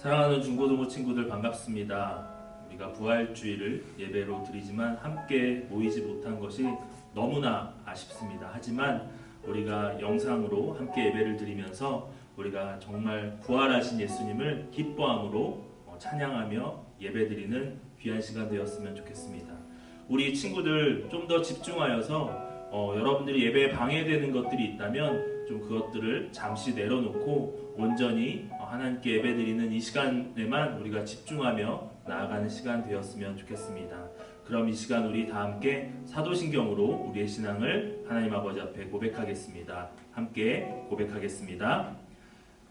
사랑하는 중고등부 친구들 반갑습니다. 우리가 부활주일을 예배로 드리지만 함께 모이지 못한 것이 너무나 아쉽습니다. 하지만 우리가 영상으로 함께 예배를 드리면서 우리가 정말 부활하신 예수님을 기뻐함으로 찬양하며 예배드리는 귀한 시간 되었으면 좋겠습니다. 우리 친구들 좀 더 집중하여서 여러분들이 예배에 방해되는 것들이 있다면 좀 그것들을 잠시 내려놓고 온전히 하나님께 예배드리는 이 시간에만 우리가 집중하며 나아가는 시간 되었으면 좋겠습니다. 그럼 이 시간 우리 다 함께 사도신경으로 우리의 신앙을 하나님 아버지 앞에 고백하겠습니다. 함께 고백하겠습니다.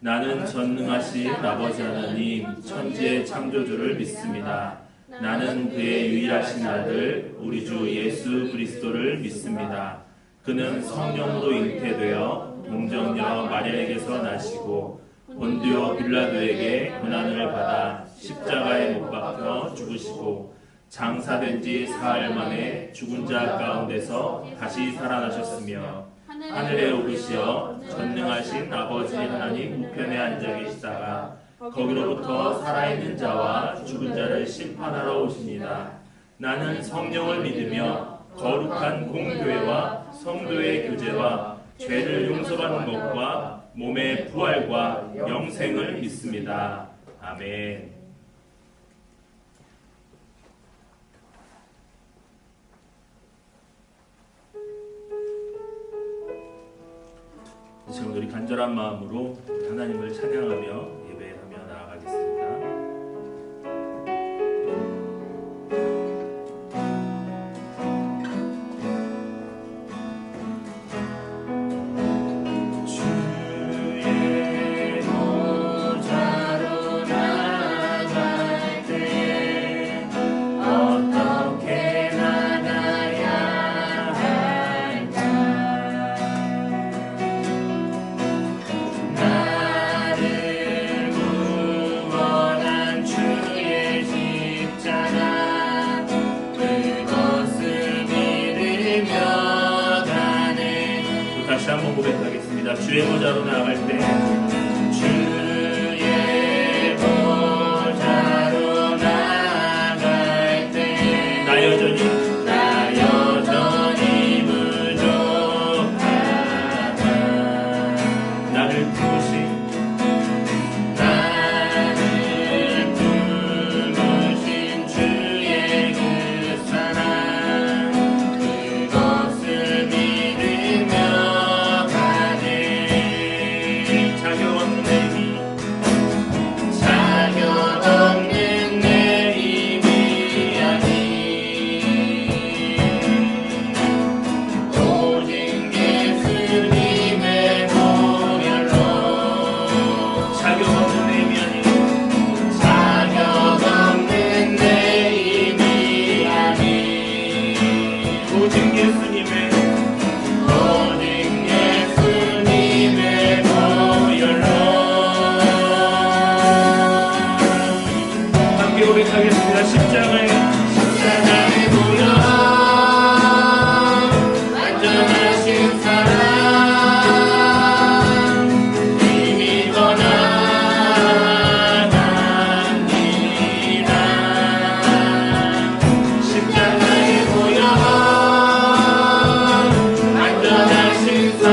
나는 전능하신 아버지 하나님 천지의 창조주를 믿습니다. 나는 그의 유일하신 아들 우리 주 예수 그리스도를 믿습니다. 그는 성령으로 잉태되어 동정녀 마리아에게서 나시고 본디오 빌라도에게 고난을 받아 십자가에 못 박혀 죽으시고 장사된 지 사흘 만에 죽은 자 가운데서 다시 살아나셨으며 하늘에 오르시어 전능하신 아버지 하나님 우편에 앉아 계시다가 거기로부터 살아있는 자와 죽은 자를 심판하러 오십니다. 나는 성령을 믿으며 거룩한 공교회와 성도의 교제와 죄를 용서받는 것과 몸의 부활과 영생을 믿습니다. 아멘. 지금 우리 간절한 마음으로 하나님을 찬양하며 예배하며 나아가겠습니다. 다시 한번 고백하겠습니다. 주의 보좌로 나아갈 때 주의 보좌로 나아갈 때 나 여전히 부족하다. 나를 부르신 주의 그 사랑 그것을 믿으며 고백하겠습니다. 십자가에 모여 완전하신 사랑 이미 떠나갑니다. 십자가에 모여 완전하신 사랑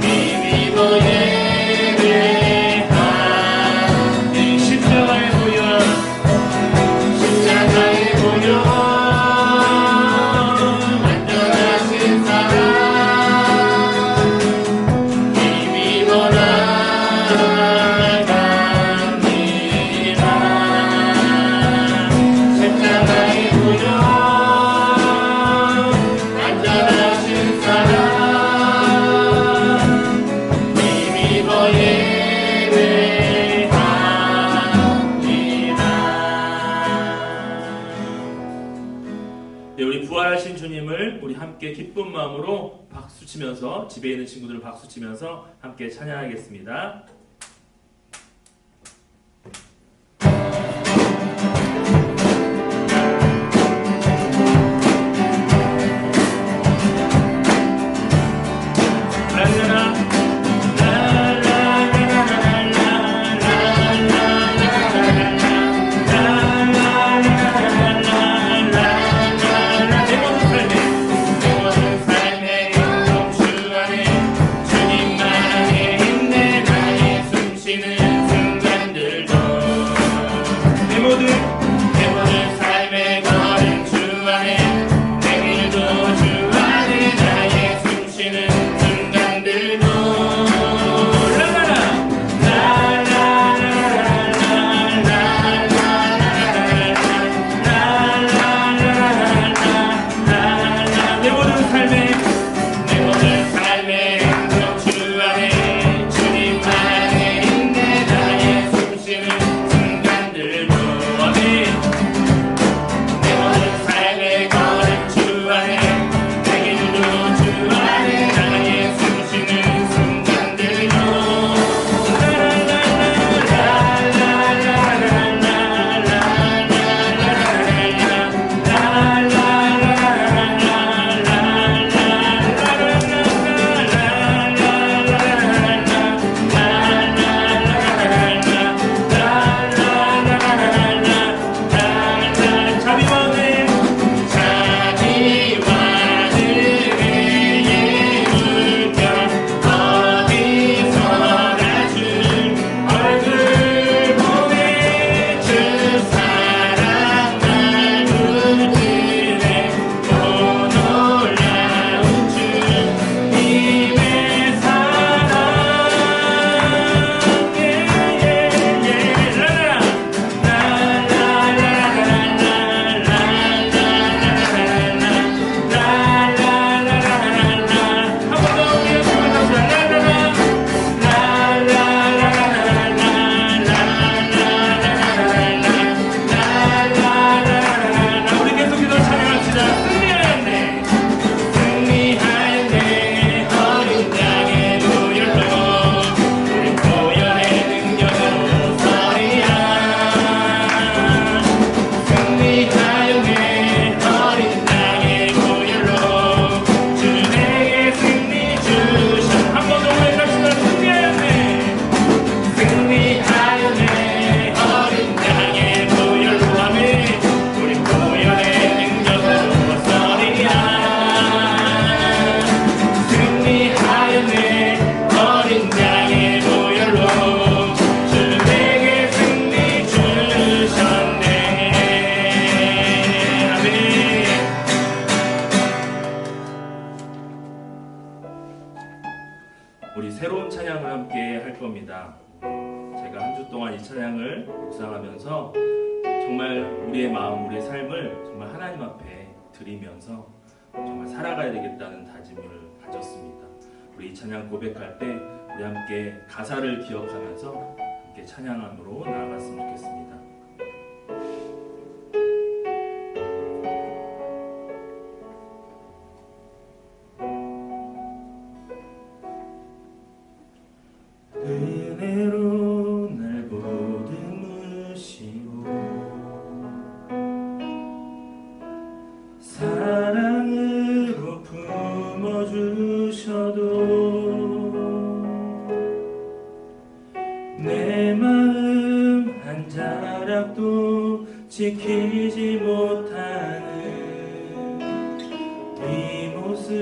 이미 보내 십자가에 모여 부활하신 주님을 우리 함께 기쁜 마음으로 박수치면서 집에 있는 친구들을 박수치면서 함께 찬양하겠습니다. 라라라 라라라라라라 새로운 찬양을 함께 할 겁니다. 제가 한 주 동안 이 찬양을 묵상하면서 정말 우리의 마음, 우리의 삶을 정말 하나님 앞에 드리면서 정말 살아가야 되겠다는 다짐을 가졌습니다. 우리 이 찬양 고백할 때 우리 함께 가사를 기억하면서 함께 찬양함으로 나아갔으면 좋겠습니다. 은혜로 날 보듬으시고 사랑으로 품어주셔도 내 마음 한 자락도 지키지 못하는 이 모습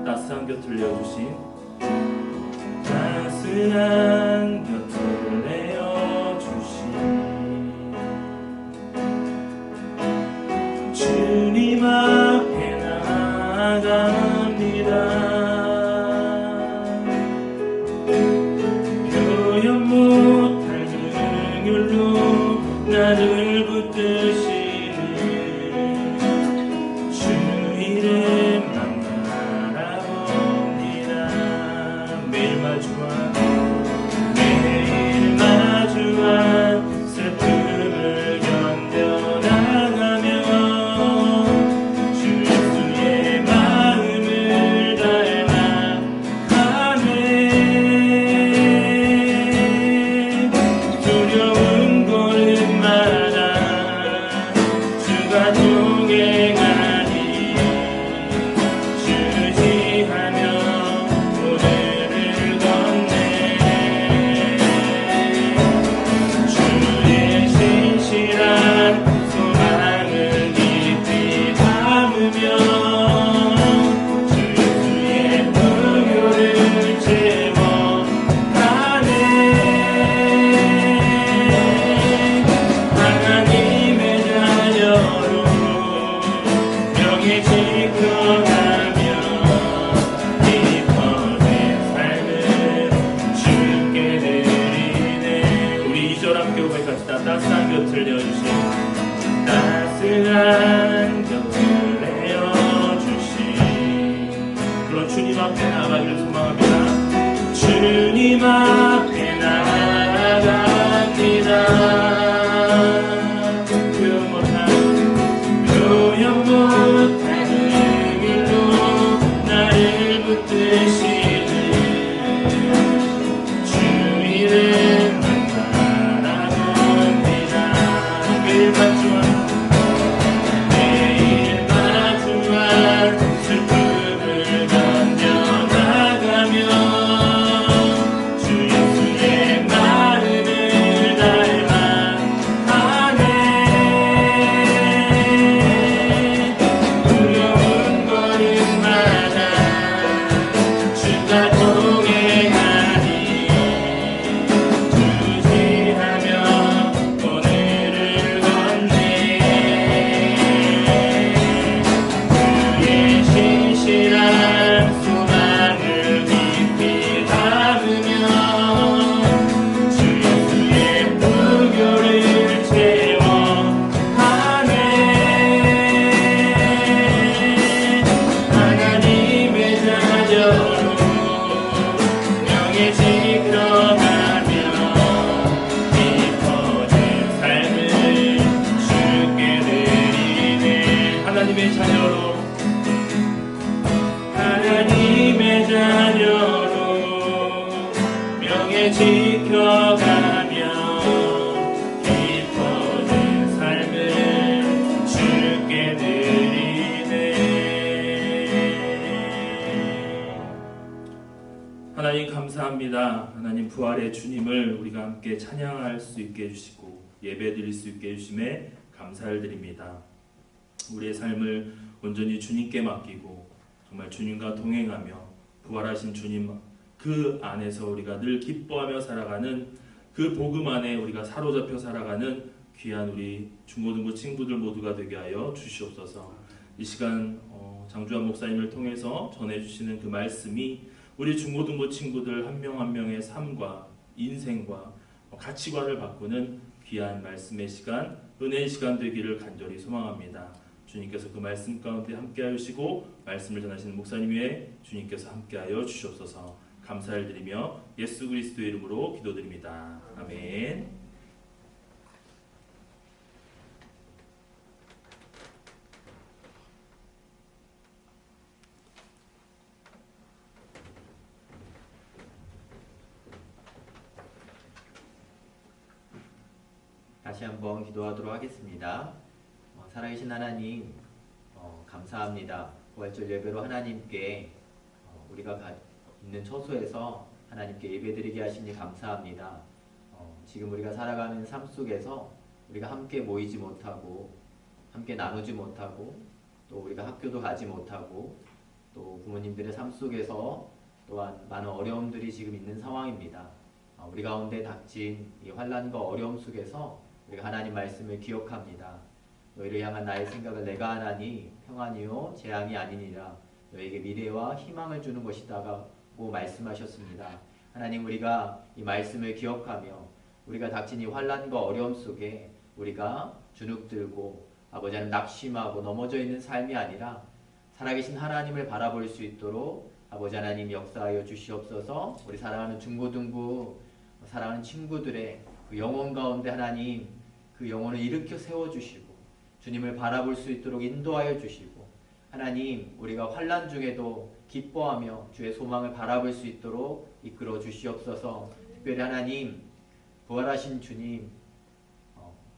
따스한 곁을 내어주신 따스한 곁을 내어주신 주님 앞에 나아갑니다. 표현 못할 긍휼로 나를 붙드시는 주 이름만 매일 마주한 슬픔을 견뎌나가며 주 예수의 마음을 닮아가네. 두려운 걸음마다 주가 동행하니 주지하며 따스한 곁을 내어주신 따스한 곁을 내어주신 그런 주님 앞에 나아가기를 소망합니다. 주님 앞에 나아갑니다. 표현 못한 긍휼로 나를 붙드시는 주 이름 매일 마주한 슬픔을 견뎌나가며 주 예수의 마음을 닮아가네. 두려운 걸음마다 주가 동행하니 주시하며 하나님의 자녀로 명예 지켜가며 기뻐진 삶을 주께 드리네. 하나님 감사합니다. 하나님 부활의 주님을 우리가 함께 찬양할 수 있게 해주시고 예배드릴 수 있게 해주심에 감사를 드립니다. 우리의 삶을 온전히 주님께 맡기고 정말 주님과 동행하며 부활하신 주님 그 안에서 우리가 늘 기뻐하며 살아가는 그 복음 안에 우리가 사로잡혀 살아가는 귀한 우리 중고등부 친구들 모두가 되게 하여 주시옵소서. 이 시간 장주환 목사님을 통해서 전해주시는 그 말씀이 우리 중고등부 친구들 한 명 한 명의 삶과 인생과 가치관을 바꾸는 귀한 말씀의 시간, 은혜의 시간 되기를 간절히 소망합니다. 주님께서 그 말씀 가운데 함께하여 주시고 말씀을 전하시는 목사님 위에 주님께서 함께하여 주시옵소서. 감사를 드리며 예수 그리스도의 이름으로 기도드립니다. 아멘. 다시 한번 기도하도록 하겠습니다. 살아계신 하나님, 감사합니다. 부활절 예배로 하나님께 우리가 있는 처소에서 하나님께 예배드리게 하시니 감사합니다. 지금 우리가 살아가는 삶 속에서 우리가 함께 모이지 못하고 함께 나누지 못하고 또 우리가 학교도 가지 못하고 또 부모님들의 삶 속에서 또한 많은 어려움들이 지금 있는 상황입니다. 우리 가운데 닥친 이 환난과 어려움 속에서 우리가 하나님 말씀을 기억합니다. 너희를 향한 나의 생각을 내가 하나니 평안이요 재앙이 아니니라. 너에게 미래와 희망을 주는 것이다고 말씀하셨습니다. 하나님, 우리가 이 말씀을 기억하며 우리가 닥친 이 환난과 어려움 속에 우리가 주눅들고 아버지 하나님 낙심하고 넘어져 있는 삶이 아니라 살아계신 하나님을 바라볼 수 있도록 아버지 하나님 역사하여 주시옵소서. 우리 사랑하는 중고등부 사랑하는 친구들의 그 영혼 가운데 하나님 그 영혼을 일으켜 세워주시고 주님을 바라볼 수 있도록 인도하여 주시고 하나님 우리가 환난 중에도 기뻐하며 주의 소망을 바라볼 수 있도록 이끌어 주시옵소서. 특별히 하나님 부활하신 주님,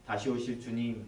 다시 오실 주님,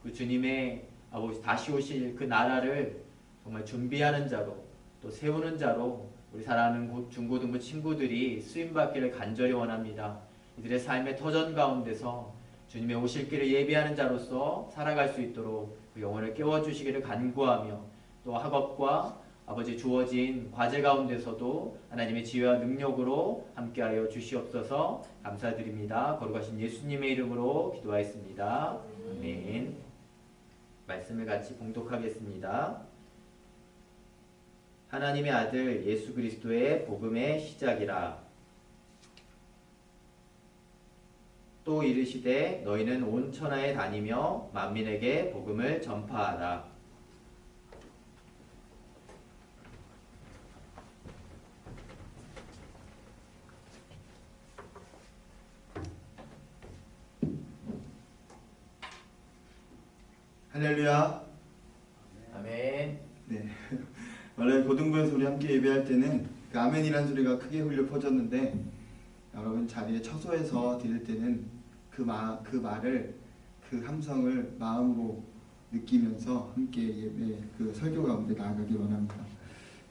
그 주님의 아버지 다시 오실 그 나라를 정말 준비하는 자로 또 세우는 자로 우리 사랑하는 중고등부 친구들이 쓰임받기를 간절히 원합니다. 이들의 삶의 터전 가운데서 주님의 오실 길을 예비하는 자로서 살아갈 수 있도록 그 영혼을 깨워주시기를 간구하며 또 학업과 아버지 주어진 과제 가운데서도 하나님의 지혜와 능력으로 함께하여 주시옵소서. 감사드립니다. 거룩하신 예수님의 이름으로 기도하였습니다. 아멘. 말씀을 같이 봉독하겠습니다. 하나님의 아들 예수 그리스도의 복음의 시작이라. 또 이르시되 너희는 온 천하에 다니며 만민에게 복음을 전파하라. 할렐루야. 아멘. 네. 원래 고등부에서 우리 함께 예배할 때는 그 아멘이라는 소리가 크게 울려 퍼졌는데 여러분 자리에 처소에서 드릴 때는 그 말을 그 함성을 마음으로 느끼면서 함께 예배 그 설교 가운데 나아가기 원합니다.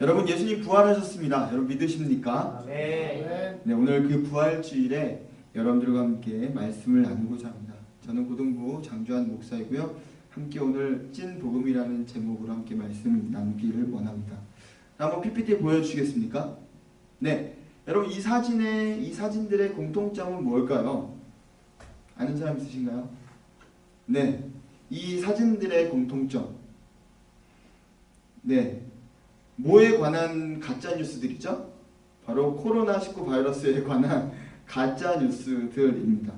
여러분 예수님 부활하셨습니다. 여러분 믿으십니까? 아멘. 네, 오늘 그 부활주일에 여러분들과 함께 말씀을 나누고자 합니다. 저는 고등부 장주환 목사이고요. 함께 오늘 찐 복음이라는 제목으로 함께 말씀 나누기를 원합니다. 한번 PPT 보여주시겠습니까? 네, 여러분 이 사진들의 공통점은 뭘까요? 아는 사람 있으신가요? 네, 이 사진들의 공통점. 네, 뭐에 관한 가짜 뉴스들이죠? 바로 코로나19 바이러스에 관한 가짜 뉴스들입니다.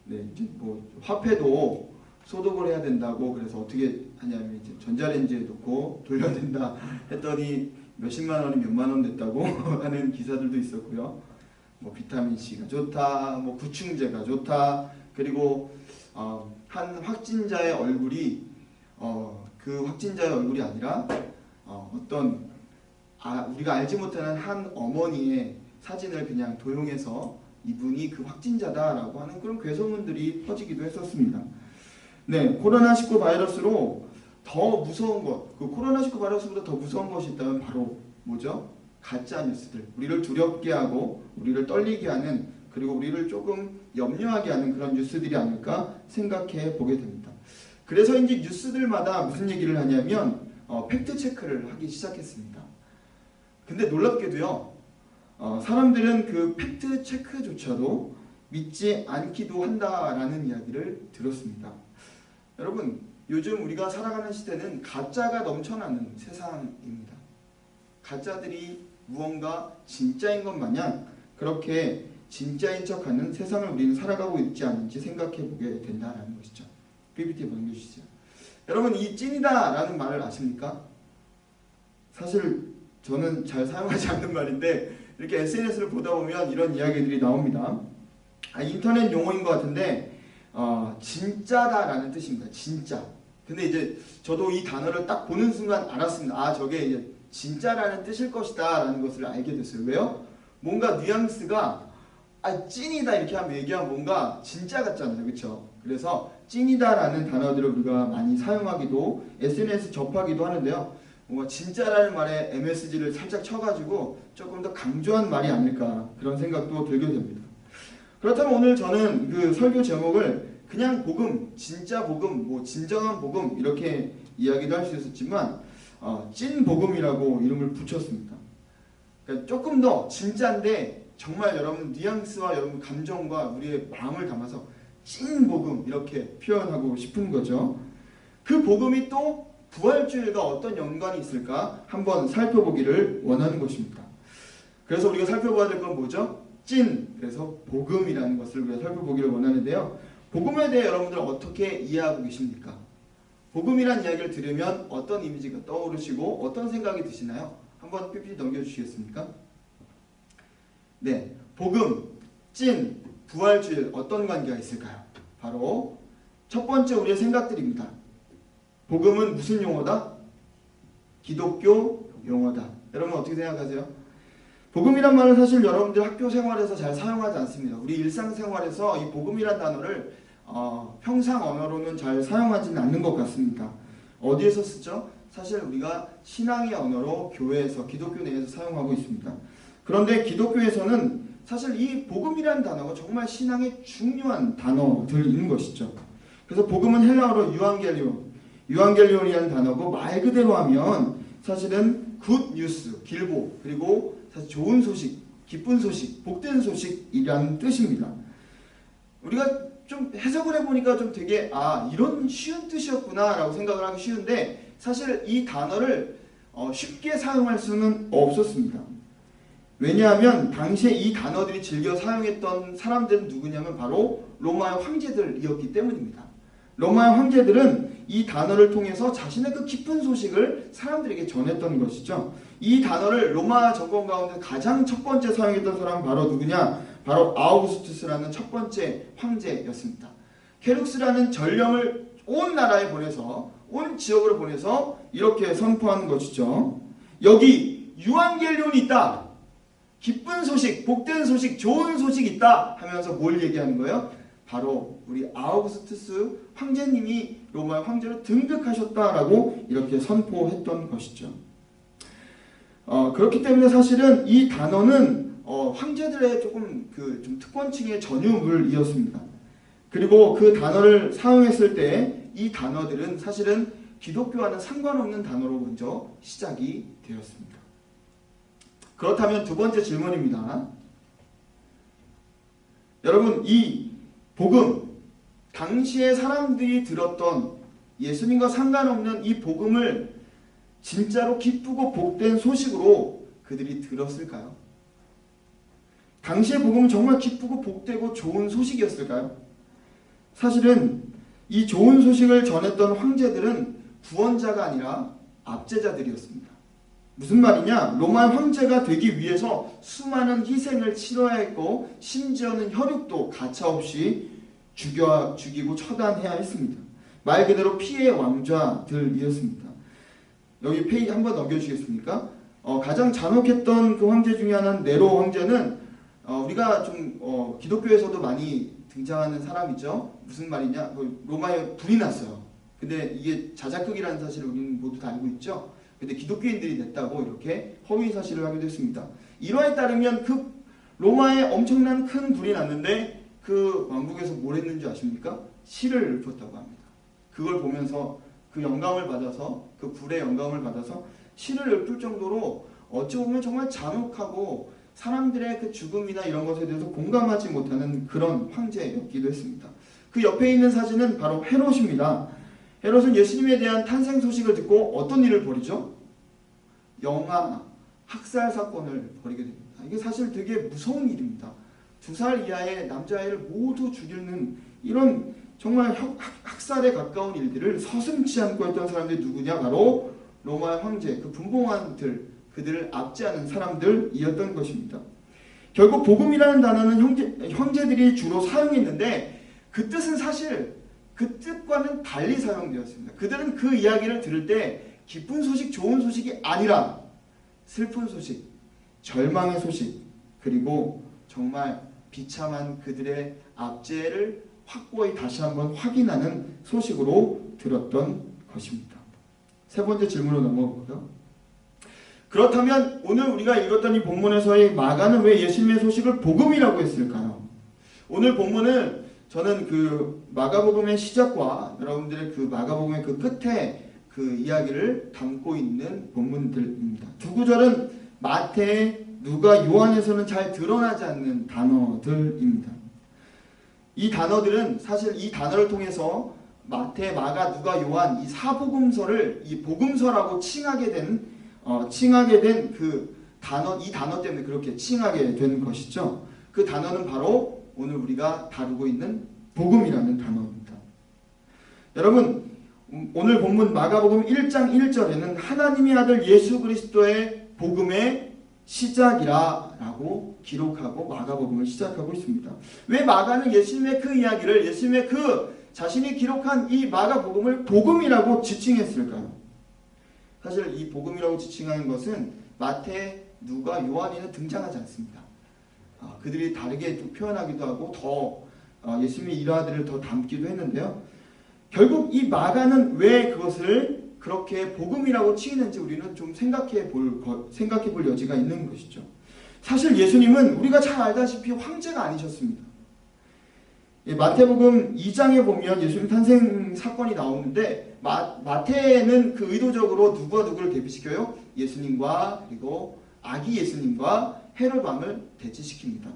네, 이제 뭐 화폐도 소독을 해야 된다고 그래서 어떻게 하냐면 이제 전자레인지에 넣고 돌려야 된다 했더니 몇십만 원이 몇만 원 됐다고 하는 기사들도 있었고요. 뭐 비타민 C가 좋다, 뭐 구충제가 좋다. 그리고 한 확진자의 얼굴이 그 확진자의 얼굴이 아니라 어떤 우리가 알지 못하는 한 어머니의 사진을 그냥 도용해서 이분이 그 확진자다라고 하는 그런 괴소문들이 퍼지기도 했었습니다. 네, 코로나19 바이러스로 더 무서운 것, 그 코로나19 바이러스보다 더 무서운 것이 있다면 바로 뭐죠? 가짜 뉴스들, 우리를 두렵게 하고 우리를 떨리게 하는, 그리고 우리를 조금 염려하게 하는 그런 뉴스들이 아닐까 생각해 보게 됩니다. 그래서인지 뉴스들마다 무슨 얘기를 하냐면 팩트 체크를 하기 시작했습니다. 근데 놀랍게도요, 사람들은 그 팩트 체크조차도 믿지 않기도 한다라는 이야기를 들었습니다. 여러분, 요즘 우리가 살아가는 시대는 가짜가 넘쳐나는 세상입니다. 가짜들이 무언가 진짜인 것 마냥 그렇게 진짜인 척하는 세상을 우리는 살아가고 있지 않은지 생각해 보게 된다는 것이죠. PPT 넘겨주시죠. 여러분, 이 찐이다라는 말을 아십니까? 사실 저는 잘 사용하지 않는 말인데 이렇게 SNS를 보다 보면 이런 이야기들이 나옵니다. 인터넷 용어인 것 같은데 진짜다라는 뜻입니다. 진짜. 근데 이제 저도 이 단어를 딱 보는 순간 알았습니다. 저게 이제 진짜라는 뜻일 것이다 라는 것을 알게 됐어요. 왜요? 뭔가 뉘앙스가 찐이다 이렇게 하면 얘기하면 뭔가 진짜 같잖아요. 그렇죠? 그래서 찐이다라는 단어들을 우리가 많이 사용하기도 SNS 접하기도 하는데요. 뭔가 진짜라는 말에 MSG를 살짝 쳐가지고 조금 더 강조한 말이 아닐까 그런 생각도 들게 됩니다. 그렇다면 오늘 저는 그 설교 제목을 그냥 복음, 진짜 복음, 뭐 진정한 복음 이렇게 이야기도 할 수 있었지만 찐 복음이라고 이름을 붙였습니다. 그러니까 조금 더 진짜인데 정말 여러분 뉘앙스와 여러분 감정과 우리의 마음을 담아서 찐 복음 이렇게 표현하고 싶은 거죠. 그 복음이 또 부활주일과 어떤 연관이 있을까 한번 살펴보기를 원하는 것입니다. 그래서 우리가 살펴봐야 될 건 뭐죠? 찐, 그래서 복음이라는 것을 우리가 살펴보기를 원하는데요. 복음에 대해 여러분들 어떻게 이해하고 계십니까? 복음이란 이야기를 들으면 어떤 이미지가 떠오르시고 어떤 생각이 드시나요? 한번 PPT 넘겨주시겠습니까? 네, 복음, 찐, 부활주일 어떤 관계가 있을까요? 바로 첫 번째 우리의 생각들입니다. 복음은 무슨 용어다? 기독교 용어다. 여러분 어떻게 생각하세요? 복음이란 말은 사실 여러분들 학교 생활에서 잘 사용하지 않습니다. 우리 일상생활에서 이 복음이란 단어를 평상 언어로는 잘 사용하지는 않는 것 같습니다. 어디에서 쓰죠? 사실 우리가 신앙의 언어로 교회에서 기독교 내에서 사용하고 있습니다. 그런데 기독교에서는 사실 이 복음이라는 단어가 정말 신앙의 중요한 단어들인 것이죠. 그래서 복음은 헬라어로 유앙겔리온이라는 단어고 말 그대로 하면 사실은 굿 뉴스, 길보, 그리고 사실 좋은 소식, 기쁜 소식, 복된 소식이라는 뜻입니다. 우리가 좀 해석을 해보니까 좀 되게 이런 쉬운 뜻이었구나 라고 생각을 하기 쉬운데 사실 이 단어를 쉽게 사용할 수는 없었습니다. 왜냐하면 당시에 이 단어들이 즐겨 사용했던 사람들은 누구냐면 바로 로마의 황제들이었기 때문입니다. 로마의 황제들은 이 단어를 통해서 자신의 그 깊은 소식을 사람들에게 전했던 것이죠. 이 단어를 로마 정권 가운데 가장 첫 번째 사용했던 사람은 바로 누구냐? 바로 아우구스투스라는 첫 번째 황제였습니다. 케룩스라는 전령을 온 나라에 보내서 온 지역으로 보내서 이렇게 선포하는 것이죠. 여기 유앙겔리온이 있다. 기쁜 소식, 복된 소식, 좋은 소식이 있다 하면서 뭘 얘기하는 거예요? 바로 우리 아우구스투스 황제님이 로마의 황제로 등극하셨다라고 이렇게 선포했던 것이죠. 그렇기 때문에 사실은 이 단어는 황제들의 조금 좀 특권층의 전유물을 이었습니다. 그리고 그 단어를 사용했을 때 이 단어들은 사실은 기독교와는 상관없는 단어로 먼저 시작이 되었습니다. 그렇다면 두 번째 질문입니다. 여러분, 이 복음, 당시에 사람들이 들었던 예수님과 상관없는 이 복음을 진짜로 기쁘고 복된 소식으로 그들이 들었을까요? 당시의 복음은 정말 기쁘고 복되고 좋은 소식이었을까요? 사실은 이 좋은 소식을 전했던 황제들은 구원자가 아니라 압제자들이었습니다. 무슨 말이냐? 로마의 황제가 되기 위해서 수많은 희생을 치러야 했고 심지어는 혈육도 가차없이 죽이고 처단해야 했습니다. 말 그대로 피해 왕좌들이었습니다. 여기 페이지 한번 넘겨주시겠습니까? 가장 잔혹했던 그 황제 중에 하나는 네로 황제는 우리가 좀 기독교에서도 많이 등장하는 사람이죠. 무슨 말이냐? 로마에 불이 났어요. 근데 이게 자작극이라는 사실을 우리는 모두 다 알고 있죠. 근데 기독교인들이 냈다고 이렇게 허위 사실을 하기도 했습니다. 일화에 따르면 그 로마에 엄청난 큰 불이 났는데 그 왕국에서 뭘 했는지 아십니까? 실을 읊었다고 합니다. 그걸 보면서 그 영감을 받아서 그 불의 영감을 받아서 실을 읊을 정도로 어찌 보면 정말 잔혹하고 사람들의 그 죽음이나 이런 것에 대해서 공감하지 못하는 그런 황제였기도 했습니다. 그 옆에 있는 사진은 바로 헤롯입니다. 헤롯은 예수님에 대한 탄생 소식을 듣고 어떤 일을 벌이죠? 영아 학살 사건을 벌이게 됩니다. 이게 사실 되게 무서운 일입니다. 2살 이하의 남자아이를 모두 죽이는 이런 정말 학살에 가까운 일들을 서슴지 않고 했던 사람들이 누구냐? 바로 로마의 황제, 그 분봉왕들, 그들을 압제하는 사람들이었던 것입니다. 결국 복음이라는 단어는 형제들이 주로 사용했는데 그 뜻은 사실 그 뜻과는 달리 사용되었습니다. 그들은 그 이야기를 들을 때 기쁜 소식, 좋은 소식이 아니라 슬픈 소식, 절망의 소식, 그리고 정말 비참한 그들의 압제를 확고히 다시 한번 확인하는 소식으로 들었던 것입니다. 세 번째 질문으로 넘어가고요. 그렇다면 오늘 우리가 읽었던 이 본문에서의 마가는 왜 예수님의 소식을 복음이라고 했을까요? 오늘 본문은 저는 그 마가복음의 시작과 여러분들의 그 마가복음의 그 끝에 그 이야기를 담고 있는 본문들입니다. 두 구절은 마태, 누가, 요한에서는 잘 드러나지 않는 단어들입니다. 이 단어들은 사실 이 단어를 통해서 마태, 마가, 누가, 요한 이 사복음서를 이 복음서라고 칭하게 된 그 단어, 이 단어 때문에 그렇게 칭하게 된 것이죠. 그 단어는 바로 오늘 우리가 다루고 있는 복음이라는 단어입니다. 여러분, 오늘 본문 마가복음 1장 1절에는 하나님의 아들 예수 그리스도의 복음의 시작이라 라고 기록하고 마가복음을 시작하고 있습니다. 왜 마가는 예수님의 그 이야기를, 예수님의 그 자신이 기록한 이 마가복음을 복음이라고 지칭했을까요? 사실 이 복음이라고 지칭하는 것은 마태, 누가, 요한에는 등장하지 않습니다. 그들이 다르게 표현하기도 하고 더 예수님의 일화들을 더 담기도 했는데요. 결국 이 마가는 왜 그것을 그렇게 복음이라고 치는지 우리는 좀 생각해 볼 여지가 있는 것이죠. 사실 예수님은 우리가 잘 알다시피 황제가 아니셨습니다. 마태복음 2장에 보면 예수님 탄생 사건이 나오는데 마태는 그 의도적으로 누구와 누구를 대비시켜요? 예수님과 그리고 아기 예수님과 헤롯 왕을 대치시킵니다.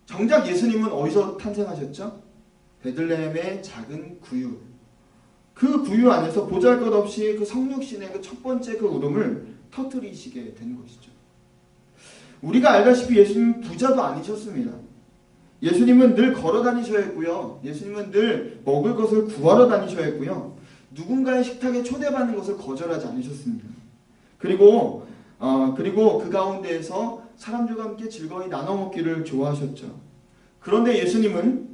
정작 예수님은 어디서 탄생하셨죠? 베들레헴의 작은 구유. 그 구유 안에서 보잘것없이 그 성육신의 그 첫 번째 그 울음을 터뜨리시게 된 것이죠. 우리가 알다시피 예수님은 부자도 아니셨습니다. 예수님은 늘 걸어 다니셔야 했고요. 예수님은 늘 먹을 것을 구하러 다니셔야 했고요. 누군가의 식탁에 초대받는 것을 거절하지 않으셨습니다. 그리고 그 가운데에서 사람들과 함께 즐거이 나눠 먹기를 좋아하셨죠. 그런데 예수님은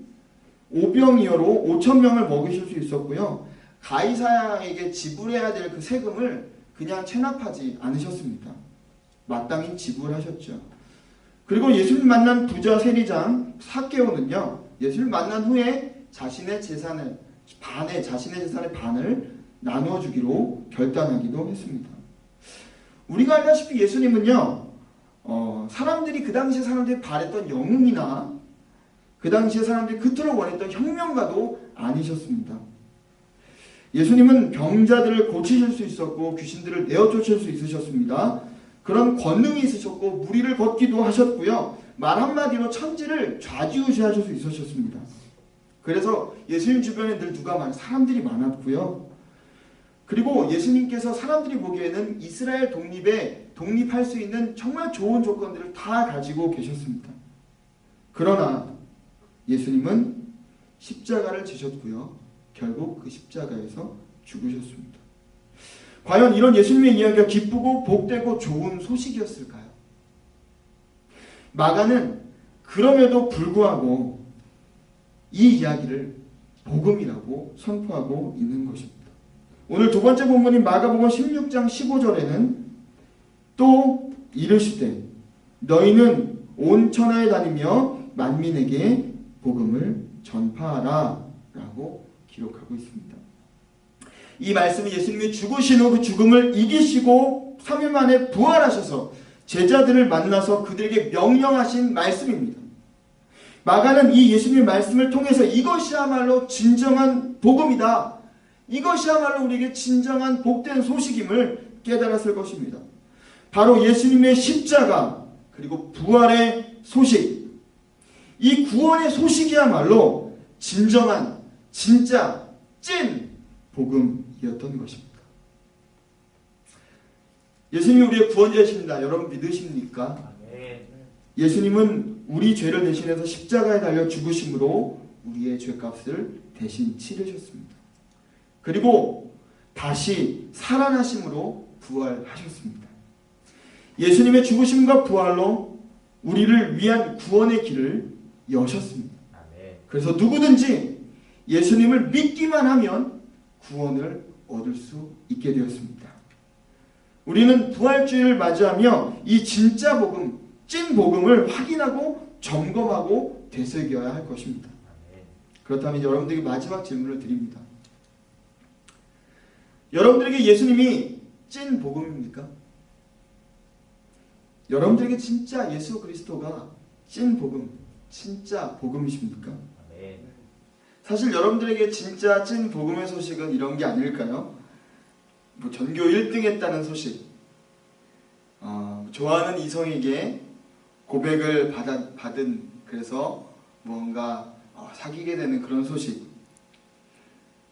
오병이어로 5,000명을 먹이실 수 있었고요. 가이사야에게 지불해야 될 그 세금을 그냥 체납하지 않으셨습니다. 마땅히 지불하셨죠. 그리고 예수님 만난 부자 세리장 삭개오는요, 예수님 만난 후에 자신의 재산의 반을 나누어 주기로 결단하기도 했습니다. 우리가 알다시피 예수님은요, 사람들이 그 당시에 사람들이 바랬던 영웅이나 그 당시에 사람들이 그토록 원했던 혁명가도 아니셨습니다. 예수님은 병자들을 고치실 수 있었고 귀신들을 내어 쫓을 수 있으셨습니다. 그런 권능이 있으셨고 무리를 걷기도 하셨고요. 말 한마디로 천지를 좌지우지하실 수 있으셨습니다. 그래서 예수님 주변에 늘 사람들이 많았고요. 그리고 예수님께서 사람들이 보기에는 이스라엘 독립할 수 있는 정말 좋은 조건들을 다 가지고 계셨습니다. 그러나 예수님은 십자가를 지셨고요. 결국 그 십자가에서 죽으셨습니다. 과연 이런 예수님의 이야기가 기쁘고 복되고 좋은 소식이었을까요? 마가는 그럼에도 불구하고 이 이야기를 복음이라고 선포하고 있는 것입니다. 오늘 두 번째 본문인 마가복음 16장 15절에는 또 이르시되 너희는 온 천하에 다니며 만민에게 복음을 전파하라 라고 기록하고 있습니다. 이 말씀은 예수님이 죽으신 후 그 죽음을 이기시고 3일 만에 부활하셔서 제자들을 만나서 그들에게 명령하신 말씀입니다. 마가는 이 예수님의 말씀을 통해서 이것이야말로 진정한 복음이다. 이것이야말로 우리에게 진정한 복된 소식임을 깨달았을 것입니다. 바로 예수님의 십자가 그리고 부활의 소식. 이 구원의 소식이야말로 진정한 진짜 찐 복음이었던 것입니다. 예수님이 우리의 구원자이십니다. 여러분 믿으십니까? 예수님은 우리 죄를 대신해서 십자가에 달려 죽으심으로 우리의 죄값을 대신 치르셨습니다. 그리고 다시 살아나심으로 부활하셨습니다. 예수님의 죽으심과 부활로 우리를 위한 구원의 길을 여셨습니다. 그래서 누구든지 예수님을 믿기만 하면 구원을 얻을 수 있게 되었습니다. 우리는 부활주의를 맞이하며 이 진짜 복음, 찐 복음을 확인하고 점검하고 되새겨야 할 것입니다. 그렇다면 여러분들에게 마지막 질문을 드립니다. 여러분들에게 예수님이 찐 복음입니까? 여러분들에게 진짜 예수 그리스도가 찐 복음, 진짜 복음이십니까? 사실 여러분들에게 진짜 찐 복음의 소식은 이런 게 아닐까요? 뭐 전교 1등 했다는 소식, 좋아하는 이성에게 고백을 받은 그래서 뭔가 사귀게 되는 그런 소식,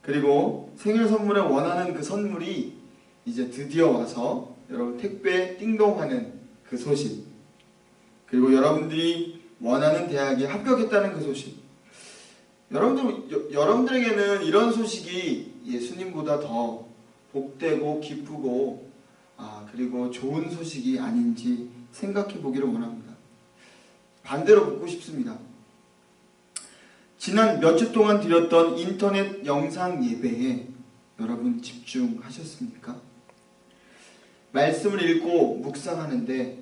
그리고 생일 선물에 원하는 그 선물이 이제 드디어 와서 여러분 택배 띵동하는 그 소식, 그리고 여러분들이 원하는 대학에 합격했다는 그 소식. 여러분들에게는 이런 소식이 예수님보다 더 복되고 기쁘고 그리고 좋은 소식이 아닌지 생각해 보기를 원합니다. 반대로 묻고 싶습니다. 지난 몇 주 동안 드렸던 인터넷 영상 예배에 여러분 집중하셨습니까? 말씀을 읽고 묵상하는데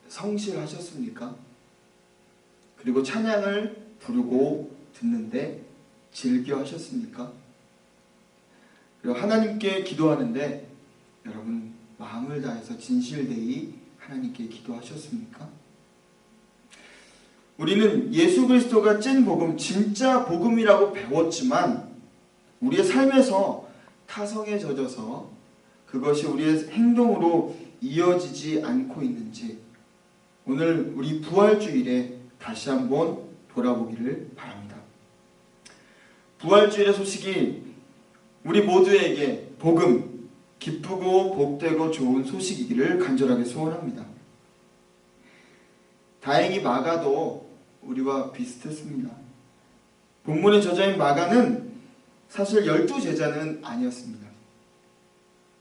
성실하셨습니까? 그리고 찬양을 부르고 듣는데 즐겨 하셨습니까? 그리고 하나님께 기도하는데 여러분 마음을 다해서 진실되이 하나님께 기도하셨습니까? 우리는 예수 그리스도가 찐 복음, 진짜 복음이라고 배웠지만 우리의 삶에서 타성에 젖어서 그것이 우리의 행동으로 이어지지 않고 있는지 오늘 우리 부활주일에 다시 한번 돌아보기를 바랍니다. 부활주일의 소식이 우리 모두에게 복음, 기쁘고 복되고 좋은 소식이기를 간절하게 소원합니다. 다행히 마가도 우리와 비슷했습니다. 본문의 저자인 마가는 사실 12제자는 아니었습니다.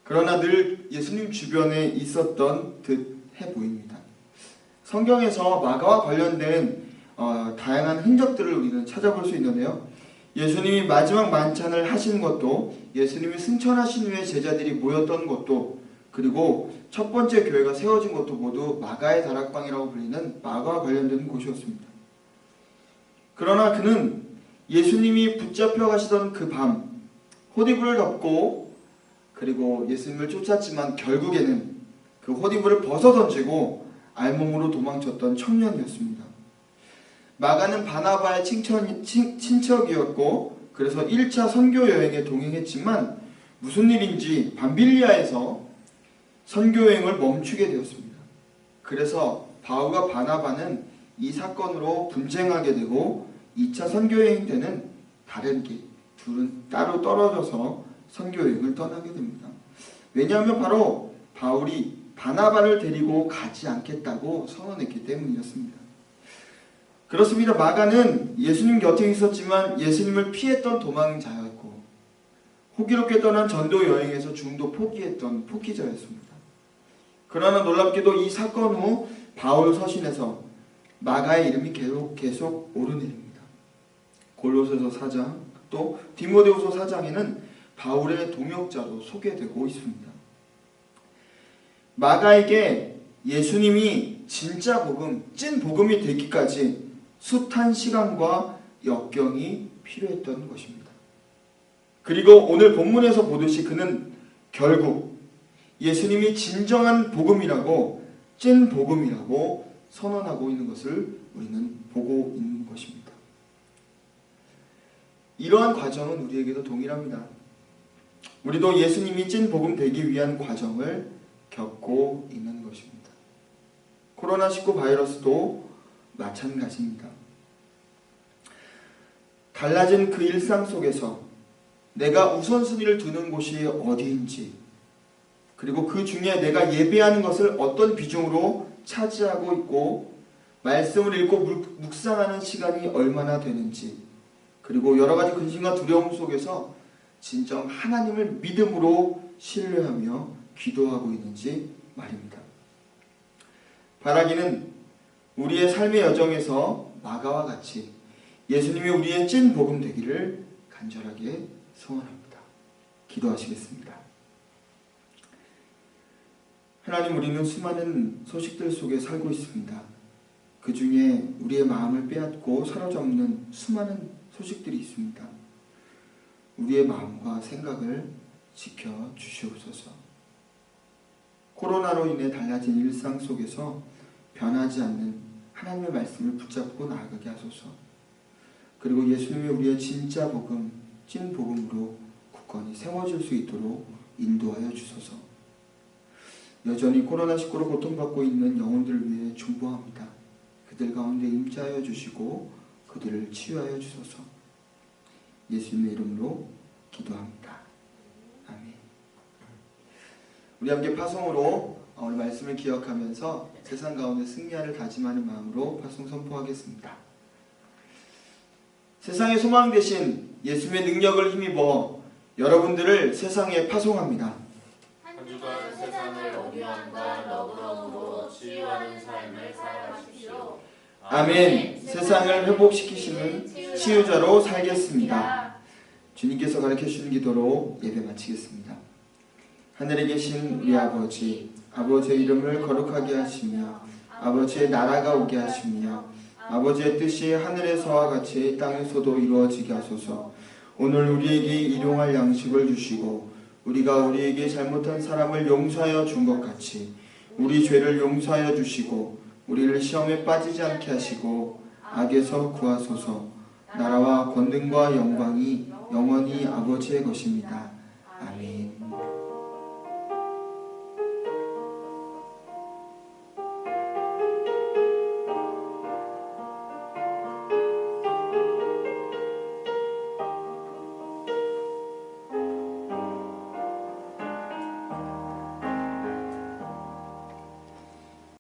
그러나 늘 예수님 주변에 있었던 듯 해 보입니다. 성경에서 마가와 관련된 다양한 흔적들을 우리는 찾아볼 수 있는데요. 예수님이 마지막 만찬을 하신 것도, 예수님이 승천하신 후에 제자들이 모였던 것도, 그리고 첫 번째 교회가 세워진 것도 모두 마가의 다락방이라고 불리는 마가와 관련된 곳이었습니다. 그러나 그는 예수님이 붙잡혀 가시던 그 밤 호디부를 덮고 그리고 예수님을 쫓았지만 결국에는 그 호디부를 벗어던지고 알몸으로 도망쳤던 청년이었습니다. 마가는 바나바의 친척이었고 그래서 1차 선교 여행에 동행했지만 무슨 일인지 밤빌리아에서 선교 여행을 멈추게 되었습니다. 그래서 바울과 바나바는 이 사건으로 분쟁하게 되고 2차 선교 여행 때는 다른 길, 둘은 따로 떨어져서 선교 여행을 떠나게 됩니다. 왜냐하면 바로 바울이 바나바를 데리고 가지 않겠다고 선언했기 때문이었습니다. 그렇습니다. 마가는 예수님 곁에 있었지만 예수님을 피했던 도망자였고 호기롭게 떠난 전도 여행에서 중도 포기했던 포기자였습니다. 그러나 놀랍게도 이 사건 후 바울 서신에서 마가의 이름이 계속 오르내립니다. 골로새서 4장 또 디모데후서 4장에는 바울의 동역자로 소개되고 있습니다. 마가에게 예수님이 진짜 복음, 찐 복음이 되기까지 숱한 시간과 역경이 필요했던 것입니다. 그리고 오늘 본문에서 보듯이 그는 결국 예수님이 진정한 복음이라고, 찐 복음이라고 선언하고 있는 것을 우리는 보고 있는 것입니다. 이러한 과정은 우리에게도 동일합니다. 우리도 예수님이 찐 복음 되기 위한 과정을 겪고 있는 것입니다. 코로나19 바이러스도 마찬가지입니다. 달라진 그 일상 속에서 내가 우선순위를 두는 곳이 어디인지, 그리고 그 중에 내가 예배하는 것을 어떤 비중으로 차지하고 있고, 말씀을 읽고 묵상하는 시간이 얼마나 되는지, 그리고 여러 가지 근심과 두려움 속에서 진정 하나님을 믿음으로 신뢰하며 기도하고 있는지 말입니다. 바라기는 우리의 삶의 여정에서 마가와 같이 예수님이 우리의 찐 복음 되기를 간절하게 소원합니다. 기도하시겠습니다. 하나님, 우리는 수많은 소식들 속에 살고 있습니다. 그 중에 우리의 마음을 빼앗고 사로잡는 수많은 소식들이 있습니다. 우리의 마음과 생각을 지켜주시옵소서. 코로나로 인해 달라진 일상 속에서 변하지 않는 하나님의 말씀을 붙잡고 나아가게 하소서. 그리고 예수님이 우리의 진짜 복음, 찐 복음으로 굳건히 세워질 수 있도록 인도하여 주소서. 여전히 코로나19로 고통받고 있는 영혼들을 위해 중보합니다. 그들 가운데 임재하여 주시고 그들을 치유하여 주소서. 예수님의 이름으로 기도합니다. 아멘. 우리 함께 파송으로 오늘 말씀을 기억하면서 세상 가운데 승리하를 다짐하는 마음으로 파송 선포하겠습니다. 세상의 소망 되신 예수님의 능력을 힘입어 여러분들을 세상에 파송합니다. 한 주간 세상을 온유함과 너그러움으로 치유하는 삶을 살아가십시오. 아멘. 세상을 회복시키시는 치유자로 살겠습니다. 주님께서 가르쳐주신 기도로 예배 마치겠습니다. 하늘에 계신 우리 아버지, 아버지의 이름을 거룩하게 하시며 아버지의 나라가 오게 하시며 아버지의 뜻이 하늘에서와 같이 땅에서도 이루어지게 하소서. 오늘 우리에게 일용할 양식을 주시고 우리가 우리에게 잘못한 사람을 용서하여 준 것 같이 우리 죄를 용서하여 주시고 우리를 시험에 빠지지 않게 하시고 악에서 구하소서. 나라와 권능과 영광이 영원히 아버지의 것입니다.